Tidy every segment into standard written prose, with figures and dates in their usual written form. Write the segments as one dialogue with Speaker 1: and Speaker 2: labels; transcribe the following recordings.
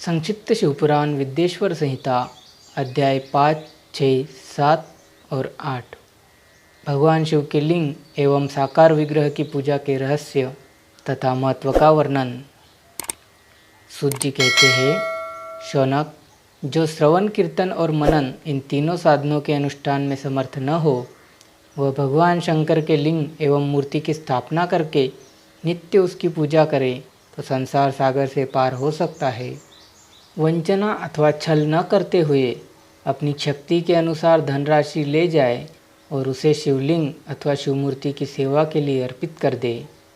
Speaker 1: संक्षिप्त शिवपुराण विद्येश्वर संहिता अध्याय 5, 6, 7 और 8। भगवान शिव के लिंग एवं साकार विग्रह की पूजा के रहस्य तथा महत्व का वर्णन। सूत जी कहते हैं, शौनक, जो श्रवण, कीर्तन और मनन इन तीनों साधनों के अनुष्ठान में समर्थ न हो, वह भगवान शंकर के लिंग एवं मूर्ति की स्थापना करके नित्य उसकी पूजा करे तो संसार सागर से पार हो सकता है। वंचना अथवा छल न करते हुए अपनी शक्ति के अनुसार धनराशि ले जाए और उसे शिवलिंग अथवा शिवमूर्ति की सेवा के लिए अर्पित कर दे।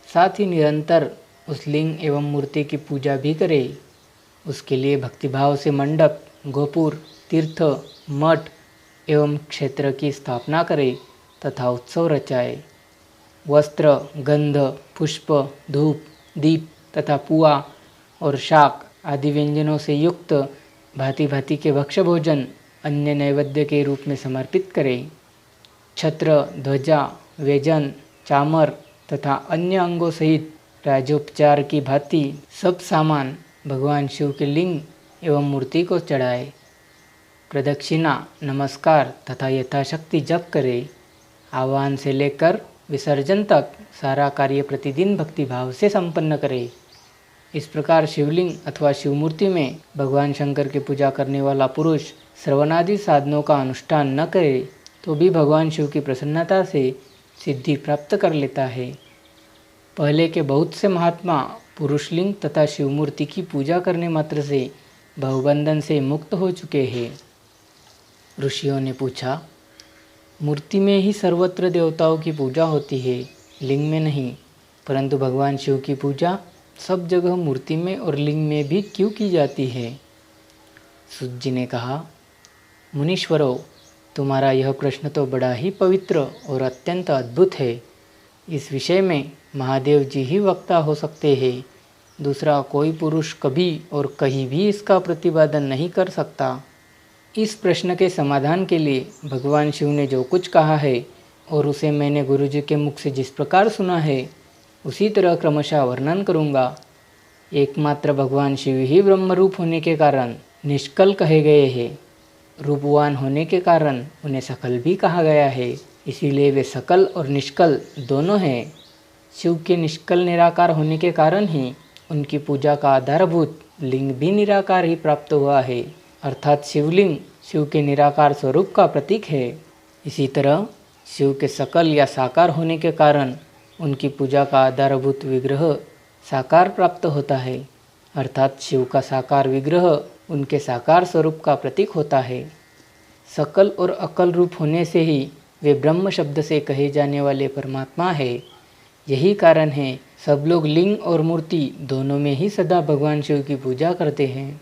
Speaker 1: साथ ही निरंतर उस लिंग एवं मूर्ति की पूजा भी करे। उसके लिए भक्तिभाव से मंडप, गोपुर, तीर्थ, मठ एवं क्षेत्र की स्थापना करे तथा उत्सव रचाए। वस्त्र, गंध, पुष्प, धूप, दीप तथा पुआ और शाक आदि व्यंजनों से युक्त भांति भांति के भक्ष्य भोजन अन्य नैवेद्य के रूप में समर्पित करें। छत्र, ध्वजा, व्यजन, चामर तथा अन्य अंगों सहित राजोपचार की भांति सब सामान भगवान शिव के लिंग एवं मूर्ति को चढ़ाए। प्रदक्षिणा, नमस्कार तथा यथाशक्ति जप करे। आह्वान से लेकर विसर्जन तक सारा कार्य प्रतिदिन भक्तिभाव से संपन्न करे। इस प्रकार शिवलिंग अथवा शिवमूर्ति में भगवान शंकर की पूजा करने वाला पुरुष श्रवणादि साधनों का अनुष्ठान न करे तो भी भगवान शिव की प्रसन्नता से सिद्धि प्राप्त कर लेता है। पहले के बहुत से महात्मा पुरुषलिंग तथा शिवमूर्ति की पूजा करने मात्र से भवबंधन से मुक्त हो चुके हैं। ऋषियों ने पूछा, मूर्ति में ही सर्वत्र देवताओं की पूजा होती है, लिंग में नहीं, परंतु भगवान शिव की पूजा सब जगह मूर्ति में और लिंग में भी क्यों की जाती है? सूत जी ने कहा, मुनीश्वरों, तुम्हारा यह प्रश्न तो बड़ा ही पवित्र और अत्यंत अद्भुत है। इस विषय में महादेव जी ही वक्ता हो सकते हैं। दूसरा कोई पुरुष कभी और कहीं भी इसका प्रतिपादन नहीं कर सकता। इस प्रश्न के समाधान के लिए भगवान शिव ने जो कुछ कहा है और उसे मैंने गुरु जी के मुख से जिस प्रकार सुना है, उसी तरह क्रमशः वर्णन करूँगा। एकमात्र भगवान शिव ही ब्रह्म रूप होने के कारण निष्कल कहे गए हैं। रूपवान होने के कारण उन्हें सकल भी कहा गया है, इसीलिए वे सकल और निष्कल दोनों हैं। शिव के निष्कल निराकार होने के कारण ही उनकी पूजा का आधारभूत लिंग भी निराकार ही प्राप्त हुआ है, अर्थात शिवलिंग शिव के निराकार स्वरूप का प्रतीक है। इसी तरह शिव के सकल या साकार होने के कारण उनकी पूजा का आधारभूत विग्रह साकार प्राप्त होता है, अर्थात शिव का साकार विग्रह उनके साकार स्वरूप का प्रतीक होता है। सकल और अकल रूप होने से ही वे ब्रह्म शब्द से कहे जाने वाले परमात्मा है। यही कारण है सब लोग लिंग और मूर्ति दोनों में ही सदा भगवान शिव की पूजा करते हैं।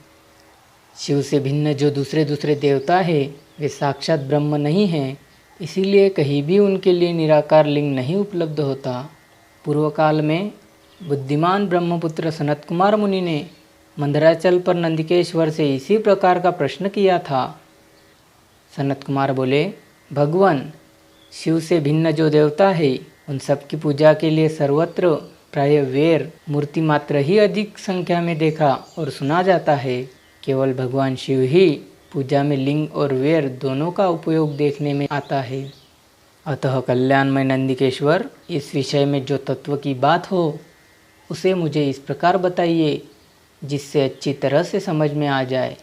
Speaker 1: शिव से भिन्न जो दूसरे दूसरे देवता है वे साक्षात ब्रह्म नहीं हैं, इसीलिए कहीं भी उनके लिए निराकार लिंग नहीं उपलब्ध होता। पूर्व काल में बुद्धिमान ब्रह्मपुत्र सनत कुमार मुनि ने मंदराचल पर नंदिकेश्वर से इसी प्रकार का प्रश्न किया था। सनत कुमार बोले, भगवान, शिव से भिन्न जो देवता है उन सब की पूजा के लिए सर्वत्र प्राय वेर मूर्ति मात्र ही अधिक संख्या में देखा और सुना जाता है। केवल भगवान शिव ही पूजा में लिंग और वेर दोनों का उपयोग देखने में आता है। अतः कल्याणमय नंदिकेश्वर, इस विषय में जो तत्व की बात हो उसे मुझे इस प्रकार बताइए जिससे अच्छी तरह से समझ में आ जाए।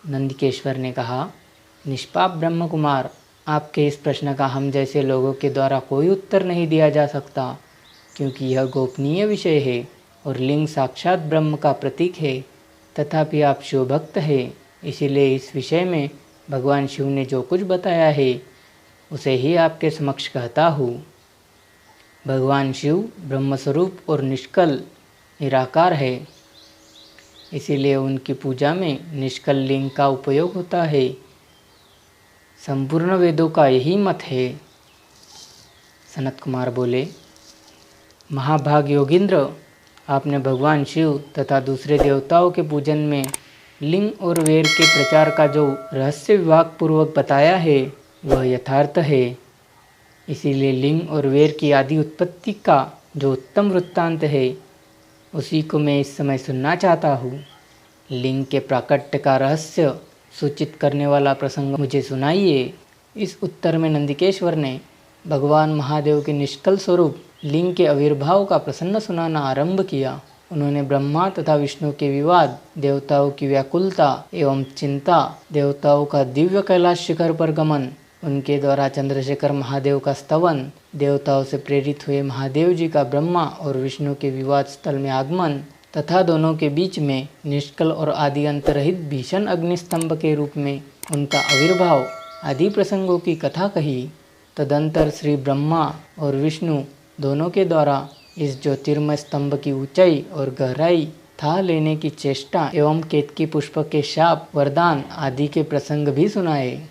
Speaker 1: नंदिकेश्वर ने कहा, निष्पाप ब्रह्म कुमार, आपके इस प्रश्न का हम जैसे लोगों के द्वारा कोई उत्तर नहीं दिया जा सकता, क्योंकि यह गोपनीय विषय है और लिंग साक्षात ब्रह्म का प्रतीक है। तथापि आप शिवभक्त हैं, इसीलिए इस विषय में भगवान शिव ने जो कुछ बताया है उसे ही आपके समक्ष कहता हूँ। भगवान शिव ब्रह्मस्वरूप और निष्कल निराकार है, इसीलिए उनकी पूजा में निष्कल लिंग का उपयोग होता है। संपूर्ण वेदों का यही मत है। सनत कुमार बोले, महाभाग योगींद्र, आपने भगवान शिव तथा दूसरे देवताओं के पूजन में लिंग और वेर के प्रचार का जो रहस्य विभाग पूर्वक बताया है वह यथार्थ है। इसीलिए लिंग और वेर की आदि उत्पत्ति का जो उत्तम वृत्तांत है उसी को मैं इस समय सुनना चाहता हूँ। लिंग के प्राकट्य का रहस्य सूचित करने वाला प्रसंग मुझे सुनाइए। इस उत्तर में नंदिकेश्वर ने भगवान महादेव के निष्कल स्वरूप लिंग के आविर्भाव का प्रसंग सुनाना आरंभ किया। उन्होंने ब्रह्मा तथा विष्णु के विवाद, देवताओं की व्याकुलता एवं चिंता, देवताओं का दिव्य कैलाश शिखर पर गमन, उनके द्वारा चंद्रशेखर महादेव का स्तवन, देवताओं से प्रेरित हुए महादेव जी का ब्रह्मा और विष्णु के विवाद स्थल में आगमन तथा दोनों के बीच में निष्कल और आदि अंतरहित भीषण अग्निस्तंभ के रूप में उनका आविर्भाव आदि प्रसंगों की कथा कही। तदंतर श्री ब्रह्मा और विष्णु दोनों के द्वारा इस ज्योतिर्मय स्तंभ की ऊंचाई और गहराई, था लेने की चेष्टा एवं केतकी पुष्प के शाप, वरदान आदि के प्रसंग भी सुनाए।